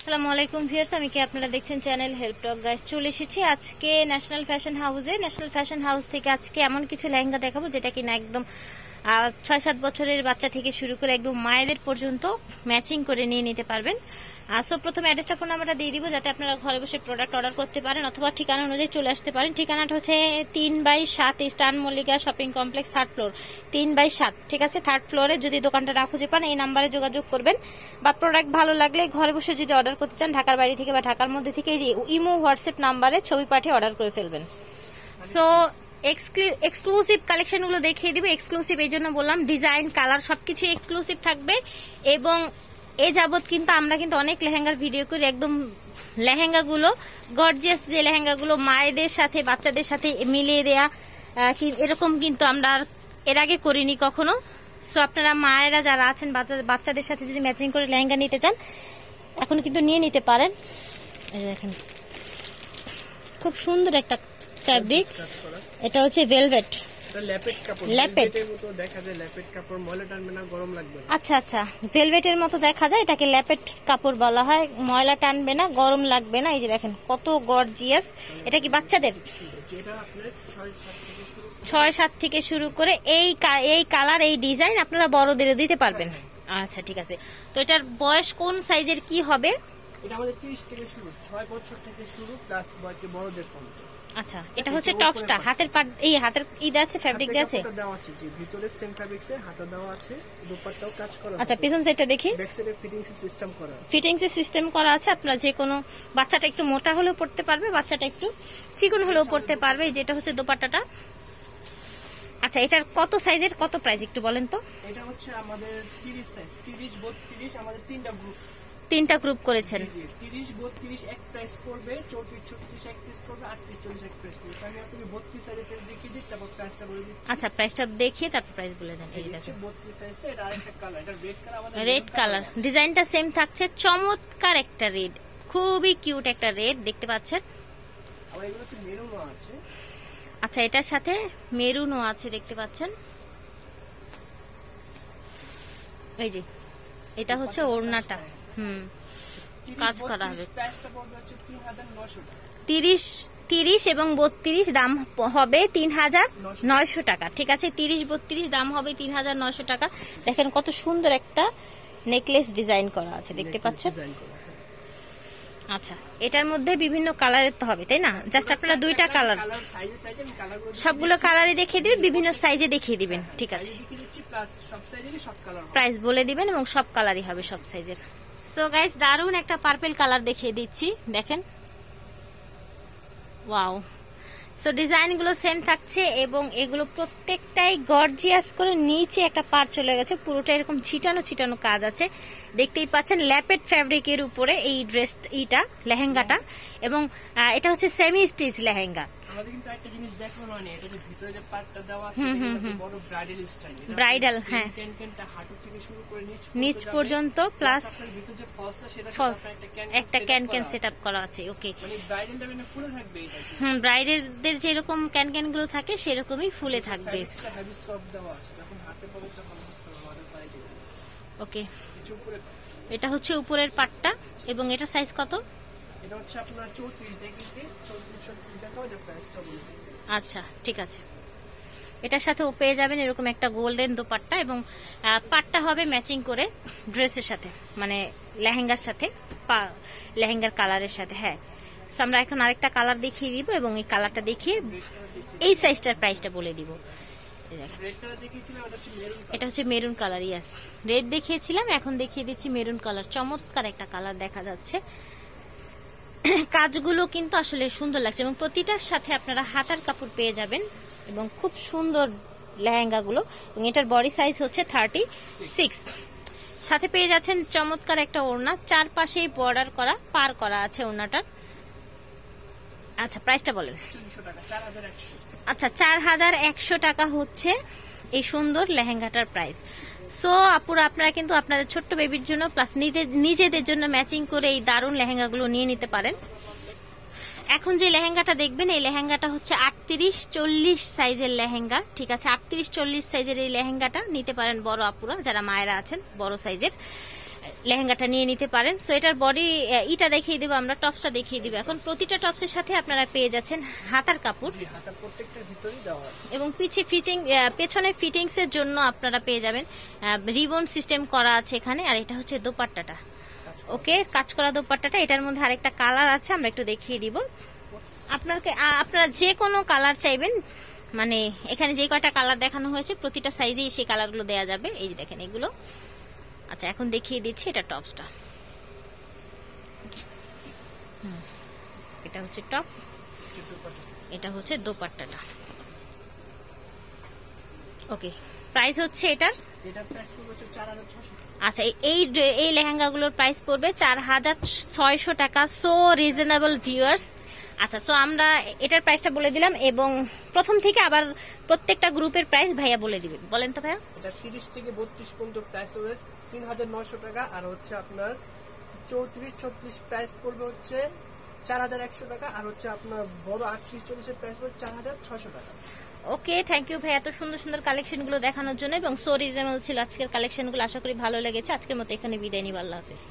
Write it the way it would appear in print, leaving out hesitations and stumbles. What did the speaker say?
আসসালামু আলাইকুম ভিউয়ার্স, আমি কি আপনারা দেখছেন চ্যানেল হেল্প টক গাইস। চলে এসেছি আজকে ন্যাশনাল ফ্যাশন হাউসে। ন্যাশনাল ফ্যাশন হাউস থেকে আজকে এমন কিছু লেহেঙ্গা দেখাবো যেটা কিনা একদম ৬-৭ বছরের বাচ্চা থেকে শুরু করে একদম মায়েদের পর্যন্ত ম্যাচিং করে নিয়ে নিতে পারবেন। সো প্রথমে অ্যাড্রেসটা ফোন নাম্বারটা দিয়ে দিব যাতে আপনারা ঘরে বসে প্রোডাক্ট অর্ডার করতে পারেন অথবা ঠিকানা অনুযায়ী চলে আসতে পারেন। ঠিকানাটা হচ্ছে ৩/৭ eastern Mallika shopping complex, 3rd floor, 3/7। ঠিক আছে, 3rd ফ্লোরে যদি দোকানটা না খুঁজে পান এই নাম্বারে যোগাযোগ করবেন। বা প্রোডাক্ট ভালো লাগলে ঘরে বসে যদি অর্ডার করতে চান ঢাকার বাইরে থেকে বা ঢাকার মধ্যে থেকে এই যে ইমো হোয়াটসঅ্যাপ নাম্বারে ছবি পাঠিয়ে অর্ডার করে ফেলবেন। সো এক্সক্লুসিভ কালেকশনগুলো দেখিয়ে দিব। এক্সক্লুসিভ এই জন্য বললাম, ডিজাইন কালার সবকিছু এক্সক্লুসিভ থাকবে। এবং এ যাবৎ কিন্তু আমরা কিন্তু অনেক লেহেঙ্গার ভিডিও করি, একদম লেহেঙ্গাগুলো গর্জিয়াস যে লেহেঙ্গাগুলো মায়েদের সাথে বাচ্চাদের সাথে মিলিয়ে দেয়া এরকম কিন্তু আমরা এর আগে করিনি কখনো। সো আপনারা মায়েরা যারা আছেন বাচ্চাদের সাথে যদি ম্যাচিং করে লেহেঙ্গা নিতে চান এখন কিন্তু নিয়ে নিতে পারেন। দেখেন খুব সুন্দর একটা ফ্যাব্রিক, এটা হচ্ছে ভেলভেট। আচ্ছা আচ্ছা, ভেলভেটের মতো দেখা যায়, এটাকে ল্যাপেট কাপড় বলা হয়। ময়লা টানবে না, গরম লাগবে না। এই যে দেখেন কত গর্জিয়াস। এটা কি বাচ্চাদের ৬-৭ থেকে শুরু করে এই কালার এই ডিজাইন আপনারা বড়দেরও দিতে পারবেন। আচ্ছা ঠিক আছে, তো এটার বয়স কোন সাইজের কি হবে? এটা আমাদের 30 থেকে শুরু, 6 বছর থেকে শুরু প্লাস বড়দের পর্যন্ত। আচ্ছা, এটা হচ্ছে টপসটা, হাতের পাট এই হাতের আছে ফ্যাব্রিক দেওয়া আছে, দেওয়া আছে জি, ভিতরে সেম ফ্যাব্রিক্সে হাতা দেওয়া আছে, দুপাট্টাও কাজ করা আছে। আচ্ছা, পিছন সাইডটা দেখি, ব্যাক সাইডে ফিটিংস সিস্টেম করা আছে। ফিটিংস সিস্টেম করা আছে। আপনারা যে কোনো বাচ্চাটা একটু মোটা হলেও পড়তে পারবে, বাচ্চাটা একটু চিকন হলেও পড়তে পারবে। যেটা হচ্ছে দোপাট্টাটা। আচ্ছা, এটার কত সাইজের কত প্রাইস একটু বলেন তো? এটা হচ্ছে আমাদের 30 সাইজ, 30 32 আমাদের তিনটা গ্রুপ করেছেন। 30 32 এক প্রাইস পড়বে, 34 36 এক প্রাইস পড়বে, 38 40 এক প্রাইস পড়বে। আমি আপনি 32 সাইজের দেখিয়ে দিই, তারপর প্রাইসটা বলে দিই। আচ্ছা, প্রাইসটা দেখিয়ে তারপর প্রাইস বলে দেন। এই দেখেন 32 সাইজটা, এটা আরেকটা কালার, এটা রেড কালার, আমাদের রেড কালার। ডিজাইনটা সেম থাকছে, চমৎকার একটা রেড, খুবই কিউট একটা রেড দেখতে পাচ্ছেন। আর এগুলোতে মেরুনও আছে। আচ্ছা, এটার সাথে মেরুনও আছে দেখতে পাচ্ছেন। এই যে এটা হচ্ছে ওড়নাটা, কাজ করা হবে। 30 এবং 32 দাম হবে 3900 টাকা। ঠিক আছে, 30-32 দাম হবে 3900 টাকা। দেখেন কত সুন্দর একটা নেকলেস ডিজাইন করা আছে দেখতে পাচ্ছেন। আচ্ছা, এটার মধ্যে বিভিন্ন কালারের তো হবে তাই না? জাস্ট আপনারা দুইটা কালার, সবগুলো কালারই দেখিয়ে দিবেন, বিভিন্ন সাইজে দেখিয়ে দিবেন। ঠিক আছে, প্রাইস বলে দিবেন এবং সব কালারই হবে, সব সাইজের। সো গাইস, দারুন একটা পার্পল কালার দেখিয়ে দিচ্ছি, দেখেন। ওয়াও। সো ডিজাইন গুলো সেম থাকছে এবং এগুলো প্রত্যেকটাই গর্জিয়াস করে নিচে একটা পার চলে গেছে, পুরোটা এরকম ছিটানো ছিটানো কাজ আছে দেখতেই পাচ্ছেন। ল্যাপেট ফ্যাব্রিকের উপরে এই ড্রেস লেহেঙ্গাটা, এবং এটা হচ্ছে সেমি স্টিচ লেহেঙ্গা। আমাদের কিন্তু একটা জিনিস দেখানো হয়নি, এটা যে ভিতরে যে পাটটা দেওয়া আছে এটা বড় ব্রাইডাল স্টাইল, ব্রাইডাল, হ্যাঁ, ক্যানটা হাঁটু থেকে শুরু করে নিচ পর্যন্ত, প্লাস ভিতরে যে ফলসটা সেটা একটা ক্যান সেটআপ করা আছে। ওকে, মানে ব্রাইডালটা মানে ফুলে থাকবে এটা। ব্রাইডালদের যেরকম ক্যান গুলো থাকে সেরকমই ফুলে থাকবে। এটা হেভি সফট দেওয়া আছে, যখন হাতে পরে তখন বুঝতে পারবে ব্রাইডাল। ওকে, এটা হচ্ছে উপরের পাটটা এবং এটা সাইজ কত? এটা হচ্ছে আপনার 34 দেখিয়েছি, 34 টাকা ওই প্রাইসটা বলে। আচ্ছা ঠিক আছে, এটার সাথে পেয়ে যাবেন এরকম একটা গোল্ডেন দোপাট্টা এবং পাটটা হবে ম্যাচিং করে ড্রেসের সাথে, মানে লেহেঙ্গার সাথে, লেহেঙ্গার কালারের সাথে। হ্যাঁ, আমরা এখন আরেকটা কালার দেখিয়ে দিব এবং এই কালারটা দেখিয়ে এই সাইজটার প্রাইসটা বলে দিব। এটা হচ্ছে মেরুন কালার। ইয়াস, রেড দেখিয়েছিলাম, এখন দেখিয়ে দিচ্ছি মেরুন কালার। চমৎকার একটা কালার দেখা যাচ্ছে। কাজগুলো কিন্তু আসলে সুন্দর লাগছে এবং প্রতিটার সাথে আপনারা হাতার কাপড় পেয়ে যাবেন এবং খুব সুন্দর লেহেঙ্গাগুলো। এবং এটার বডি সাইজ হচ্ছে 36। সাথে পেয়ে যাচ্ছেন চমৎকার একটা ওড়না, চারপাশেই বর্ডার করা, পার করা আছে ওড়নাটার। আচ্ছা, প্রাইসটা বলেন। আচ্ছা, 4100 টাকা হচ্ছে এই সুন্দর লেহেঙ্গাটার প্রাইস। সো আপুরা, আপনারা কিন্তু আপনাদের ছোট্ট বেবির জন্য প্লাস নিজেদের জন্য ম্যাচিং করে এই দারুণ লেহেঙ্গাগুলো নিয়ে নিতে পারেন। এখন যে লেহেঙ্গাটা দেখবেন এই লেহেঙ্গাটা হচ্ছে 38-40 সাইজের লেহেঙ্গা। ঠিক আছে, 38-40 সাইজের এই লেহেঙ্গাটা নিতে পারেন বড় আপুরা যারা মায়েরা আছেন, বড় সাইজের। লেহেঙ্গাটা নিয়ে নিতে পারেন। সো এটার বডি ইটা দেখিয়ে দিব আমরা, টপসটা দেখিয়ে দিব এখন। প্রতিটা টপসের সাথে আপনারা পেয়ে যাচ্ছেন হাতার কাপড় হাতার প্রত্যেকটার ভিতরেই দেওয়া আছে এবং পেছনে ফিটিংস এর জন্য আপনারা পেয়ে যাবেন রিবন সিস্টেম করা আছে এখানে। আর এটা হচ্ছে দোপাট্টাটা, ওকে, কাজ করা দোপাট্টাটা। এটার মধ্যে আরেকটা কালার আছে, আমরা একটু দেখিয়ে দিব আপনারা যে কোনো কালার চাইবেন, মানে এখানে যে কয়টা কালার দেখানো হয়েছে প্রতিটা সাইজেই সেই কালারগুলো দেওয়া যাবে। এই যে দেখেন এগুলো। আচ্ছা এখন দেখিয়ে দিচ্ছি এটা টপসটা। এটা হচ্ছে টপস, এটা হচ্ছে দোপাট্টাটা। ওকে, প্রাইস হচ্ছে এটার প্রাইস পড়বে 4600। আচ্ছা এই লেহেঙ্গাগুলোর প্রাইস পড়বে 4600 টাকা। So reasonable viewers. আচ্ছা, সো আমরা এটার প্রাইসটা বলে দিলাম এবং প্রথম থেকে আবার প্রত্যেকটা গ্রুপের প্রাইস ভাইয়া বলে দিবেন। বলেন তো ভাইয়া। এটা 30 থেকে 32 পর্যন্ত প্রাইস হবে 3900 টাকা। আর হচ্ছে আপনার 34-36 প্রাইস পড়বে হচ্ছে 4100 টাকা। আর হচ্ছে আপনার বড় 38-40 এর প্রাইস পড়বে 4600 টাকা। ওকে, থ্যাংক ইউ ভাই এত সুন্দর সুন্দর কালেকশন গুলো দেখানোর জন্য এবং সো রিজনেবল ছিল আজকের কালেকশন গুলো। আশা করি ভালো লেগেছে। আজকের মতো এখানে বিদায় নিব, আল্লাহ হাফেজ।